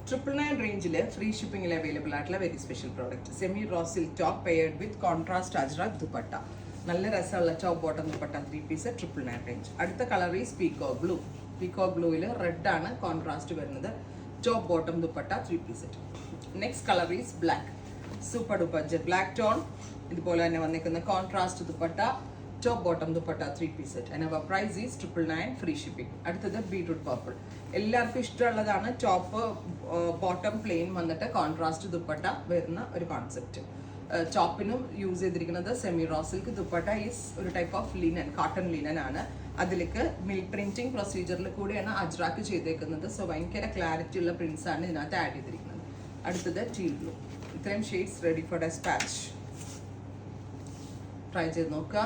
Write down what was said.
999 റേഞ്ചിൽ ഫ്രീ ഷിപ്പിംഗിൽ അവൈലബിൾ ആയിട്ടുള്ള very special product semi raw silk top paired with contrast Ajrak dupatta. നല്ല രസമുള്ള top bottom dupatta 3 piece 999 range. അടുത്ത colour is peacock blue. Peacock ബ്ലൂവിൽ റെഡ് ആണ് കോൺട്രാസ്റ്റ് വരുന്നത്. Top bottom dupatta 3 piece. Next colour is black. Super duper jet black tone. ഇതുപോലെ തന്നെ വന്നിരിക്കുന്ന contrast dupatta top bottom dupatta 3 piece set. And our price is 999 free shipping. അടുത്തത് beetroot purple. എല്ലാവർക്കും ഇഷ്ടമുള്ളതാണ്. Top bottom plain വന്നിട്ട് കോൺട്രാസ്റ്റ് ദുപ്പട്ട വരുന്ന ഒരു കോൺസെപ്റ്റ്. ടോപ്പിനും യൂസ് ചെയ്തിരിക്കുന്നത് semi raw silk. Dupatta is ഒരു type of linen, cotton linen ആണ്. അതിലേക്ക് മിൽക്ക് പ്രിന്റിംഗ് പ്രൊസീജിയറിൽ കൂടെയാണ് അജ്രാക്ക് ചെയ്തേക്കുന്നത്. സോ ഭയങ്കര ക്ലാരിറ്റി ഉള്ള പ്രിന്റ്സ് ആണ് ഇതിനകത്ത് ആഡ് ചെയ്തിരിക്കുന്നത്. അടുത്തത് ടീൽ ബ്ലൂ. ഇത്രയും shades ready for dispatch. Try ചെയ്ത് നോക്കുക.